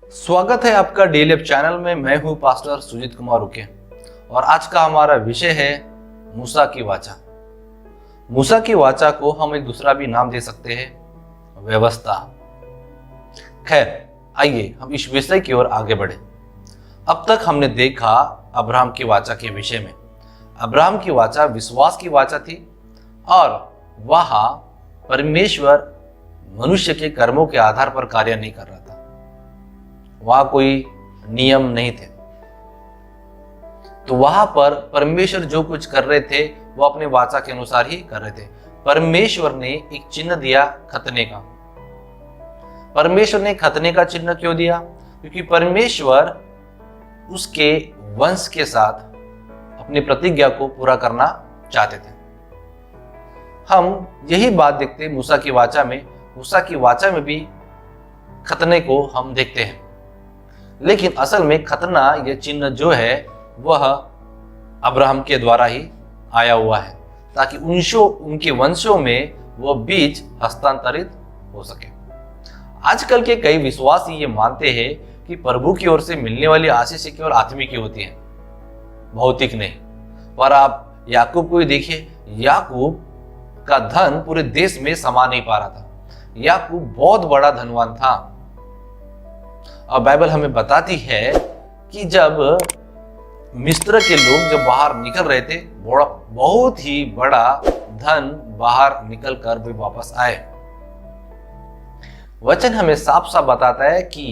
स्वागत है आपका डीएलएफ चैनल में। मैं हूं पास्टर सुजीत कुमार उके और आज का हमारा विषय है मूसा की वाचा। मूसा की वाचा को हम एक दूसरा भी नाम दे सकते हैं, व्यवस्था। खैर, आइए हम इस विषय की ओर आगे बढ़े। अब तक हमने देखा अब्राहम की वाचा के विषय में। अब्राहम की वाचा विश्वास की वाचा थी और वहां परमेश्वर मनुष्य के कर्मों के आधार पर कार्य नहीं कर रहा था। वहां कोई नियम नहीं थे, तो वहां पर परमेश्वर जो कुछ कर रहे थे वो अपने वाचा के अनुसार ही कर रहे थे। परमेश्वर ने एक चिन्ह दिया खतने का। परमेश्वर ने खतने का चिन्ह क्यों दिया? क्योंकि परमेश्वर उसके वंश के साथ अपनी प्रतिज्ञा को पूरा करना चाहते थे। हम यही बात देखते हैं मूसा की वाचा में। मूसा की वाचा में भी खतने को हम देखते हैं, लेकिन असल में खतना यह चिन्ह जो है वह अब्राहम के द्वारा ही आया हुआ है, ताकि उनके वंशों में वह बीज हस्तांतरित हो सके। आजकल के कई विश्वासी ये मानते हैं कि प्रभु की ओर से मिलने वाली आशीष केवल आत्मिक की होती है, भौतिक नहीं। पर आप याकूब को ही देखिए, याकूब का धन पूरे देश में समा नहीं पा रहा था। याकूब बहुत बड़ा धनवान था और बाइबल हमें बताती है कि जब मिस्र के लोग जब बाहर निकल रहे थे, बहुत ही बड़ा धन बाहर निकल कर वे वापस आए। वचन हमें साफ साफ बताता है कि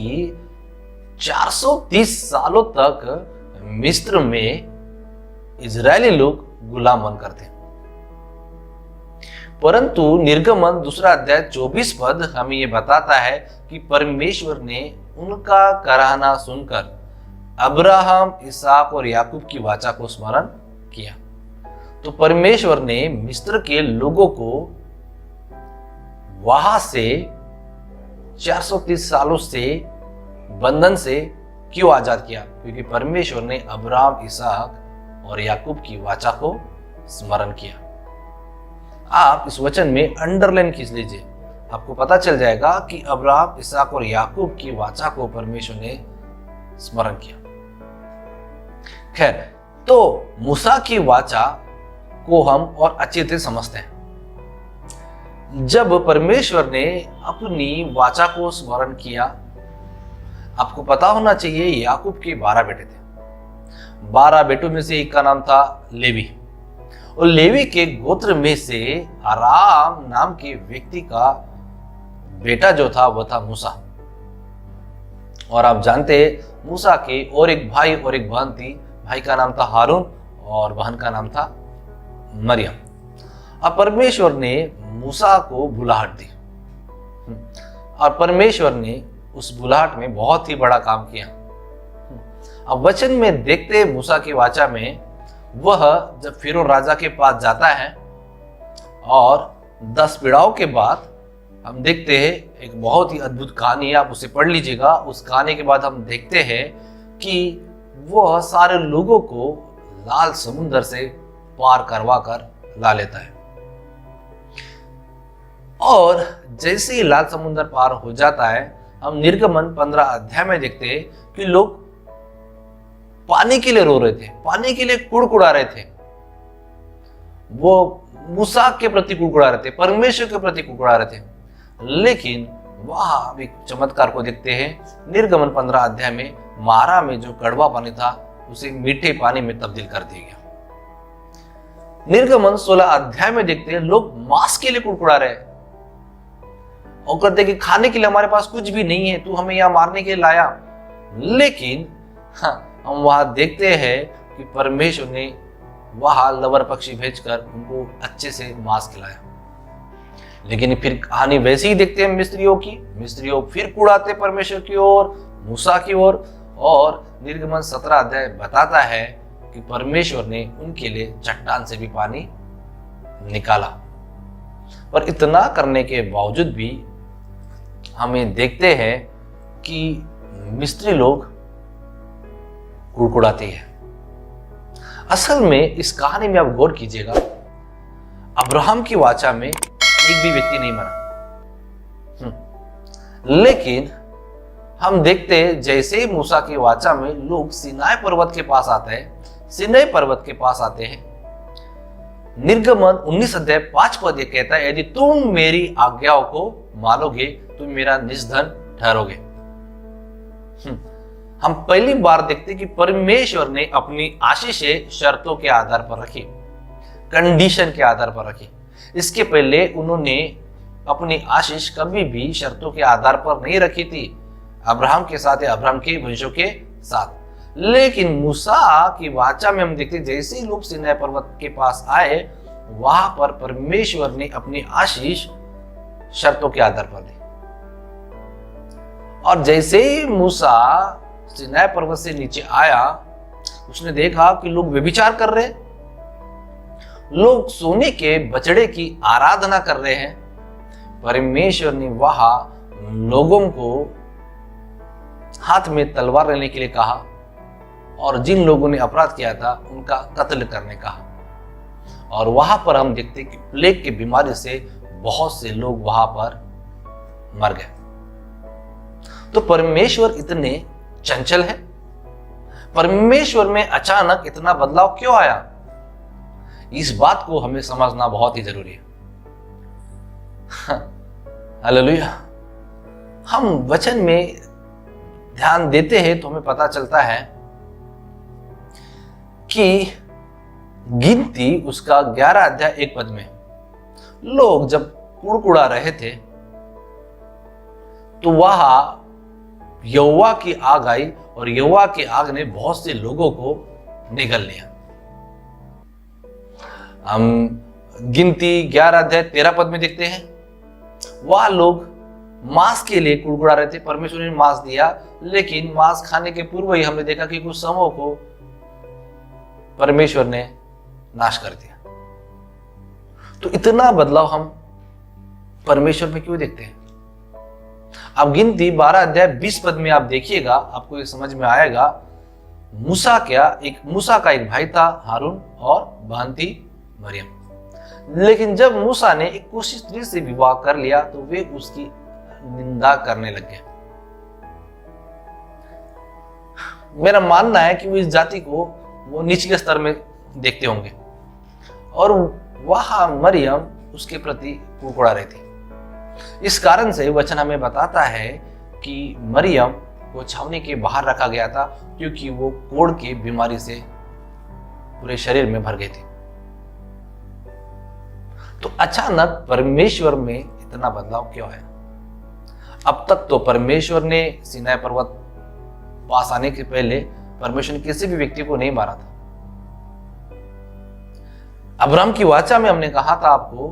430 सालों तक मिस्र में इजरायली लोग गुलाम बनकर थे, परंतु निर्गमन 2 अध्याय 24 पद हमें यह बताता है कि परमेश्वर ने उनका कराहना सुनकर अब्राहम, इसहाक और याकूब की वाचा को स्मरण किया। तो परमेश्वर ने मिस्र के लोगों को वहां से 430 सालों से बंधन से क्यों आजाद किया? क्योंकि परमेश्वर ने अब्राहम, इसहाक और याकूब की वाचा को स्मरण किया। आप इस वचन में अंडरलाइन खींच लीजिए, आपको पता चल जाएगा कि अब्राहम, इसहाक और याकूब की वाचा को परमेश्वर ने स्मरण किया। खैर, तो मूसा की वाचा को हम और अच्छे से समझते हैं। जब परमेश्वर ने अपनी वाचा को स्मरण किया, आपको पता होना चाहिए याकूब के 12 बेटे थे। 12 बेटों में से एक का नाम था लेवी, और लेवी के गोत्र में से अराम नाम के व्यक्ति का बेटा जो था वह था मूसा। और आप जानते हैं मूसा के और एक भाई और एक बहन थी। भाई का नाम था हारून और बहन का नाम था मरियम। अब परमेश्वर ने मूसा को बुलाहट दी और परमेश्वर ने उस बुलाहट में बहुत ही बड़ा काम किया। अब वचन में देखते मूसा की वाचा में वह जब फिरौन राजा के पास जाता है और 10 पीड़ाओं के बाद हम देखते हैं एक बहुत ही अद्भुत कहानी है, आप उसे पढ़ लीजिएगा। उस कहानी के बाद हम देखते हैं कि वह सारे लोगों को लाल समुद्र से पार करवा कर ला लेता है, और जैसे ही लाल समुद्र पार हो जाता है, हम निर्गमन 15 अध्याय में देखते हैं कि लोग पानी के लिए रो रहे थे, पानी के लिए कुड़कुड़ा रहे थे। वो मूसा के प्रति कुड़कुड़ा रहे थे, परमेश्वर के प्रति कुड़कुड़ा रहे थे। लेकिन वहां हम एक चमत्कार को देखते हैं। निर्गमन 15 अध्याय में मारा में जो कड़वा पानी था उसे मीठे पानी में तब्दील कर दिया गया। निर्गमन 16 अध्याय में देखते हैं लोग मांस के लिए कुड़कुड़ा रहे और कहते कि खाने के लिए हमारे पास कुछ भी नहीं है, तू हमें यहां मारने के लिए लाया। लेकिन हम वहां देखते हैं कि परमेश्वर ने वहां लवर पक्षी भेजकर उनको अच्छे से मांस खिलाया। लेकिन फिर कहानी वैसी ही देखते हैं मिस्रियों फिर कुड़ाते परमेश्वर की ओर, मूसा की ओर। और निर्गमन 17 अध्याय बताता है कि परमेश्वर ने उनके लिए चट्टान से भी पानी निकाला। पर इतना करने के बावजूद भी हमें देखते हैं कि मिस्री लोग कुड़कुड़ाते हैं। असल में इस कहानी में आप गौर कीजिएगा, अब्राहम की वाचा में एक भी व्यक्ति नहीं मरा, लेकिन हम देखते हैं जैसे ही मूसा की वाचा में लोग सीनाई पर्वत के पास आते हैं, सीनाई पर्वत के पास आते हैं, निर्गमन 19 अध्याय 5 पद ये कहता है, यदि तुम मेरी आज्ञाओं को मानोगे तुम मेरा निजधन ठहरोगे। हम पहली बार देखते कि परमेश्वर ने अपनी आशीषें शर्तों के आधार पर रखी, कंडीशन के आधार पर रखी। इसके पहले उन्होंने अपनी आशीष कभी भी शर्तों के आधार पर नहीं रखी थी, अब्राहम के साथ या अब्राहम के वंशों के साथ। लेकिन मूसा की वाचा में हम देखते जैसे ही लोग सीनाई पर्वत के पास आए, वहां पर परमेश्वर ने अपनी आशीष शर्तों के आधार पर दी। और जैसे ही मूसा सीनाई पर्वत से नीचे आया, उसने देखा कि लोग व्यभिचार कर रहे, लोग सोने के बछड़े की आराधना कर रहे हैं। परमेश्वर ने वहां लोगों को हाथ में तलवार लेने के लिए कहा और जिन लोगों ने अपराध किया था उनका कत्ल करने कहा। और वहां पर हम देखते कि प्लेग की बीमारी से बहुत से लोग वहां पर मर गए। तो परमेश्वर इतने चंचल है, परमेश्वर में अचानक इतना बदलाव क्यों आया? इस बात को हमें समझना बहुत ही जरूरी है। हालेलुया। हम वचन में ध्यान देते हैं तो हमें पता चलता है कि गिनती उसका 11 अध्याय 1 पद में लोग जब कुड़कुड़ा रहे थे तो वहां यहोवा की आग आई और यहोवा की आग ने बहुत से लोगों को निगल लिया। हम गिनती 11 अध्याय 13 पद में देखते हैं, वह लोग मांस के लिए कुड़कुड़ा रहे थे। परमेश्वर ने मांस दिया, लेकिन मांस खाने के पूर्व ही हमने देखा कि कुछ समूह को परमेश्वर ने नाश कर दिया। तो इतना बदलाव हम परमेश्वर में क्यों देखते हैं? अब गिनती 12 अध्याय 20 पद में आप देखिएगा, आपको ये समझ में आएगा। मूसा का एक भाई था हारून और बहन थी मरियम। लेकिन जब मूसा ने एक कुशी स्त्री से विवाह कर लिया तो वे उसकी निंदा करने लग गए। मेरा मानना है कि वो इस जाति को वो निचले स्तर में देखते होंगे और वहां मरियम उसके प्रति कुड़कुड़ा रही थी। इस कारण से वचन हमें बताता है कि मरियम को छावनी के बाहर रखा गया था, क्योंकि वो कोढ़ की बीमारी से पूरे शरीर में भर गई थी। तो अचानक परमेश्वर में इतना बदलाव क्यों है? अब तक तो परमेश्वर ने सीनाई पर्वत पास आने के पहले परमेश्वर ने किसी भी व्यक्ति को नहीं मारा था। अब्राहम की वाचा में हमने कहा था आपको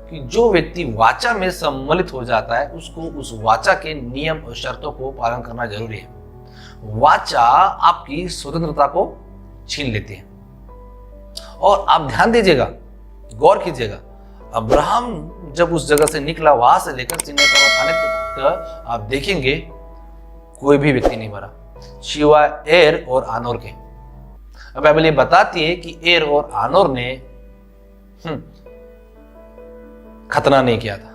कि जो व्यक्ति वाचा में सम्मिलित हो जाता है उसको उस वाचा के नियम और शर्तों को पालन करना जरूरी है। वाचा आपकी स्वतंत्रता को छीन लेती है। और आप ध्यान दीजिएगा, गौर कीजिएगा, अब्राहम जब उस जगह से निकला, वहां से लेकर सीनाई पर्वत आने तक आप देखेंगे कोई भी व्यक्ति नहीं मरा सिवाय एर और आनोर के। अब बाइबल ये बताती है कि एर और आनोर ने खतना नहीं किया था,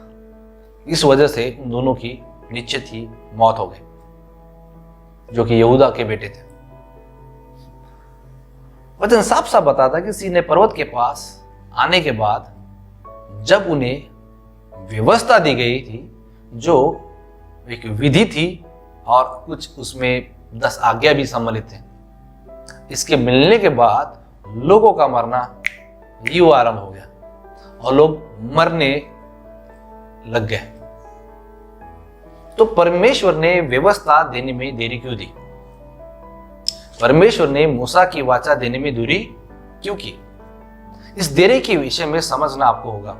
इस वजह से उन दोनों की निश्चित ही मौत हो गई, जो कि यहूदा के बेटे थे। वचन साफ साफ बताता कि सीनाई पर्वत के पास आने के बाद जब उन्हें व्यवस्था दी गई थी, जो एक विधि थी और कुछ उसमें 10 आज्ञा भी सम्मिलित थे, इसके मिलने के बाद लोगों का मरना यूं आरंभ हो गया और लोग मरने लग गए। तो परमेश्वर ने व्यवस्था देने में देरी क्यों दी? परमेश्वर ने मूसा की वाचा देने में देरी क्यों की? इस देरी के विषय में समझना आपको होगा।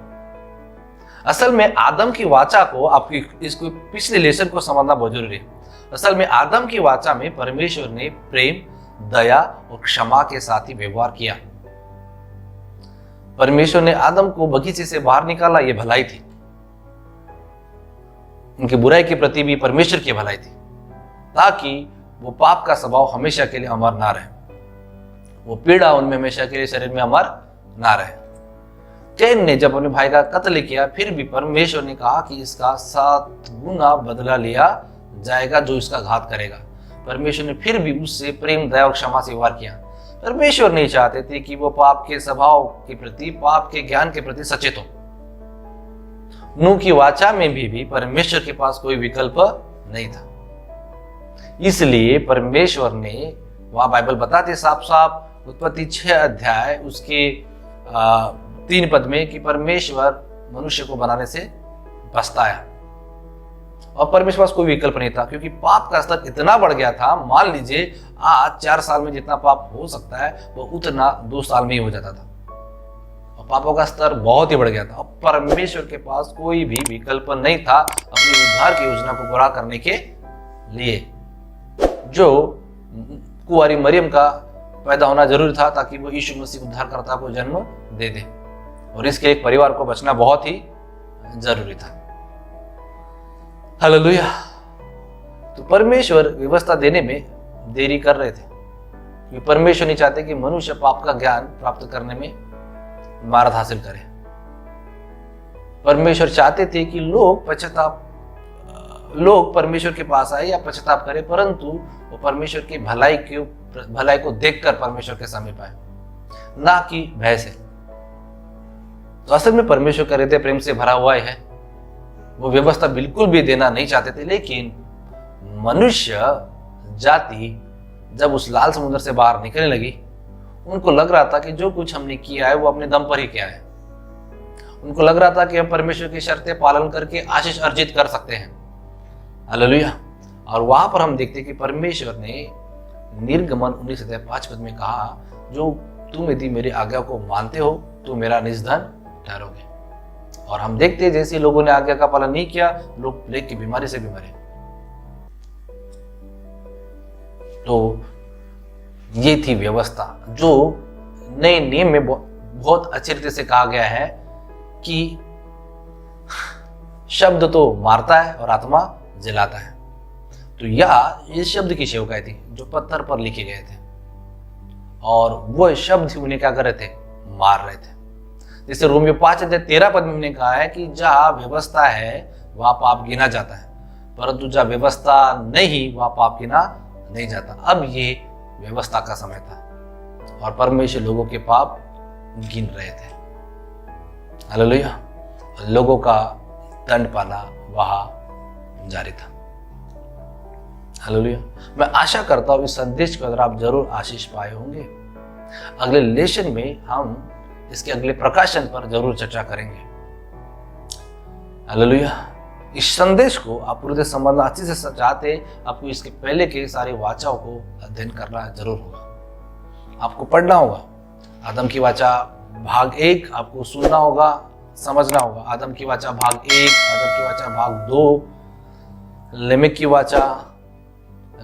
असल में आदम की वाचा को, आपकी इसको पिछले लेसन को समझना बहुत जरूरी है। असल में आदम की वाचा में परमेश्वर ने प्रेम, दया और क्षमा के साथ ही व्यवहार किया। परमेश्वर ने आदम को बगीचे से बाहर निकाला, यह भलाई थी। उनकी बुराई के प्रति भी परमेश्वर की भलाई थी, ताकि वो पाप का स्वभाव हमेशा के लिए अमर ना रहे, वो पीड़ा उनमें हमेशा के लिए शरीर में अमर ना रहे। कैन ने जब अपने भाई का कत्ल किया, फिर भी परमेश्वर ने कहा कि इसका 7 गुना बदला लिया जाएगा जो इसका घात करेगा। परमेश्वर ने फिर भी उससे प्रेम, दया और क्षमा से व्यवहार किया। परमेश्वर नहीं चाहते थे कि वो पाप के स्वभाव के प्रति, पाप के ज्ञान के प्रति सचेत हो। नूह की वाचा में भी परमेश्वर के पास कोई विकल्प नहीं था। इसलिए परमेश्वर ने, वहां बाइबल बताती साफ साफ उत्पत्ति 6 अध्याय उसके 3 पद में, कि परमेश्वर मनुष्य को बनाने से पछताया और परमेश्वर के पास कोई विकल्प नहीं था, क्योंकि पाप का स्तर इतना बढ़ गया था। मान लीजिए आज 4 साल में जितना पाप हो सकता है वो उतना 2 साल में ही हो जाता था, और पापों का स्तर बहुत ही बढ़ गया था। और परमेश्वर के पास कोई भी विकल्प नहीं था अपनी उद्धार की योजना को पूरा करने के लिए। जो कुंवारी मरियम का पैदा होना जरूरी था ताकि वो यीशु मसीह उद्धारकर्ता को जन्म दे दे, और इसके एक परिवार को बचना बहुत ही जरूरी था। हालेलुया। तो परमेश्वर व्यवस्था देने में देरी कर रहे थे, क्योंकि परमेश्वर नहीं चाहते कि मनुष्य पाप का ज्ञान प्राप्त करने में महारत हासिल करे। परमेश्वर चाहते थे कि लोग परमेश्वर के पास आए या पश्चाताप करें, परंतु वो परमेश्वर की भलाई को देखकर परमेश्वर के समीप आए, ना कि भय से। तो असल में परमेश्वर का हृदय प्रेम से भरा हुआ है। वो व्यवस्था बिल्कुल भी देना नहीं चाहते थे, लेकिन मनुष्य जाति जब उस लाल समुद्र से बाहर निकलने लगी, उनको लग रहा था कि जो कुछ हमने किया है वो अपने दम पर ही किया है। उनको लग रहा था कि हम परमेश्वर की शर्तें पालन करके आशीष अर्जित कर सकते हैं। हालेलुया। और वहां पर हम देखते हैं कि परमेश्वर ने निर्गमन 19:5 पद में कहा, जो तुम यदि मेरी आज्ञा को मानते हो तो मेरा निज धन ठहरोगे। और हम देखते हैं जैसे लोगों ने आज्ञा का पालन नहीं किया, लोग प्लेग की बीमारी से भी मरे। तो ये थी व्यवस्था, जो नए नियम में बहुत अच्छे रीति से कहा गया है कि शब्द तो मारता है और आत्मा जलाता है। तो यह इस शब्द की सेवकाएं थी जो पत्थर पर लिखे गए थे, और वो शब्द ही उन्हें क्या कर रहे थे, मार रहे थे। जैसे रोमियो 5:13 पद में हमने कहा है कि जहां व्यवस्था है वहां पाप गिना जाता है, परंतु जहां व्यवस्था नहीं वहां पाप गिना नहीं जाता। अब ये व्यवस्था का समय था और परमेश्वर लोगों के पाप गिन रहे थे। हालेलुया। लोगों का दंड पाना वहां जारी था। हालेलुया। मैं आशा करता हूं इस संदेश के अंदर आप जरूर आशीष पाए होंगे। अगले लेसन में हम इसके अगले प्रकाशन पर जरूर चर्चा करेंगे। हालेलुया। इस संदेश को आप पूरे संबंध अच्छे से चाहते, आपको इसके पहले के सारे वाचाओं को अध्ययन करना जरूर होगा। आपको पढ़ना होगा। आदम की वाचा भाग 1 आपको सुनना होगा, समझना होगा। आदम की वाचा भाग 1, आदम की वाचा भाग 2, लेमेक की वाचा,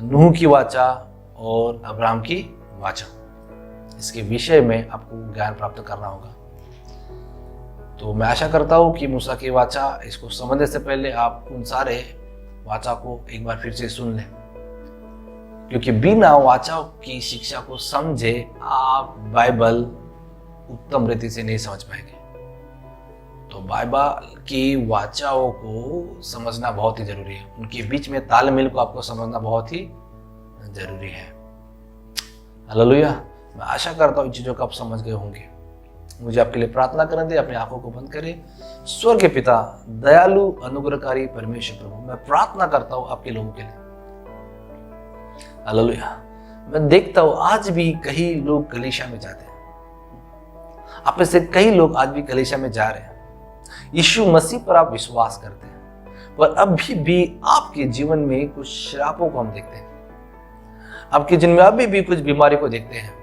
नूह की वाचा और अब्राहम की वाचा। इसके विषय में आपको ज्ञान प्राप्त करना होगा। तो मैं आशा करता हूं कि मूसा की वाचा, इसको समझने से पहले आप उन सारे वाचा को एक बार फिर से सुन लें, क्योंकि बिना वाचा की शिक्षा को समझे आप बाइबल उत्तम रीति से नहीं समझ पाएंगे। तो बाइबल की वाचाओं को समझना बहुत ही जरूरी है। उनके बीच में तालमेल को आपको समझना बहुत ही जरूरी है। हालेलुया। मैं आशा करता हूं इन चीजों को आप समझ गए होंगे। मुझे आपके लिए प्रार्थना करने दे। अपनी आंखों को बंद करें। स्वर्ग के पिता, दयालु अनुग्रहकारी परमेश्वर प्रभु, मैं प्रार्थना करता हूं आपके लोगों के लिए। हालेलुया। मैं देखता हूं आज भी कई लोग कलीसिया में जाते हैं। आप में से कई लोग आज भी कलीसिया में जा रहे हैं, यीशु मसीह पर आप विश्वास करते हैं, पर अभी भी आपके जीवन में कुछ श्रापों को हम देखते हैं। आपके जीवन में अभी भी कुछ बीमारी को देखते हैं।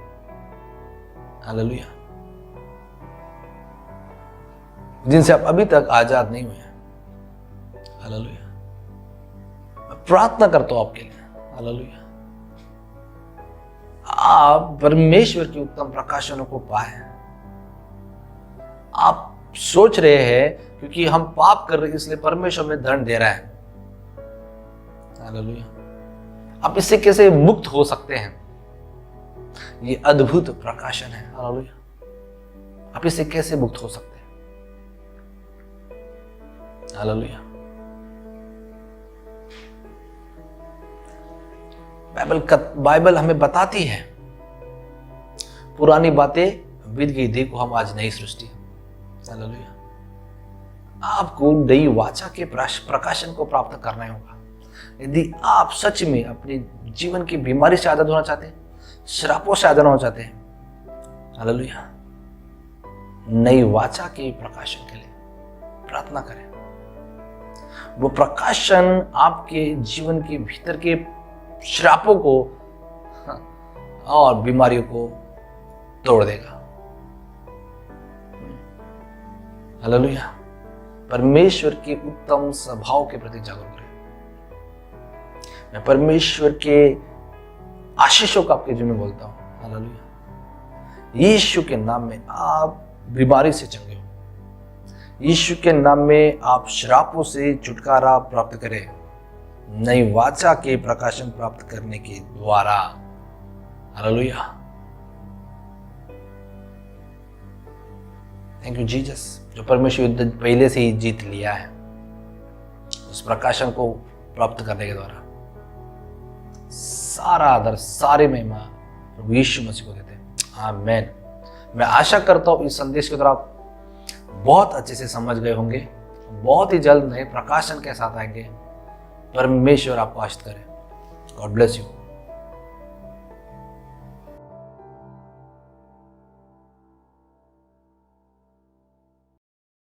हालेलुया। जिनसे आप अभी तक आजाद नहीं हुए हैं। हालेलुया। मैं प्रार्थना करता हूं आपके लिए। हालेलुया। आप परमेश्वर के उत्तम प्रकाशनों को पाए। आप सोच रहे हैं क्योंकि हम पाप कर रहे हैं इसलिए परमेश्वर में दंड दे रहा है। हालेलुया। आप इससे कैसे मुक्त हो सकते हैं? ये अद्भुत प्रकाशन है। हालेलुया। आप इससे कैसे मुक्त हो सकते हैं? हालेलुया। बाइबल हमें बताती है पुरानी बातें बीत गई, देखो हम आज नई सृष्टि। हालेलुया। आपको नई वाचा के प्रकाशन को प्राप्त करना होगा। यदि आप सच में अपने जीवन की बीमारी से आजाद होना चाहते हैं, श्रापों से आजाद होना चाहते हैं, हालेलुया, नई वाचा के प्रकाशन के लिए प्रार्थना करें। वो प्रकाशन आपके जीवन के भीतर के श्रापों को और बीमारियों को तोड़ देगा। हालेलुया। परमेश्वर के उत्तम स्वभाव के प्रति जागरूक रहे। मैं परमेश्वर के आशीषों का आपके जीवन में बोलता हूं। हालेलुया। यीशु के नाम में आप बीमारी से चंगे हो। यीशु के नाम में आप श्रापों से छुटकारा प्राप्त करें, नई वाचा के प्रकाशन प्राप्त करने के द्वारा। हालेलुया। थैंक यू जीसस, जो परमेश्वर युद्ध पहले से ही जीत लिया है, उस प्रकाशन को प्राप्त करने के द्वारा सारा आदर, सारी महिमा प्रभु यीशु मसीह को देते हैं। आमीन। मैं आशा करता हूं इस संदेश के द्वारा आप बहुत अच्छे से समझ गए होंगे। बहुत ही जल्द नए प्रकाशन के साथ आएंगे। परमेश्वर आपको आशीष करे। God bless you.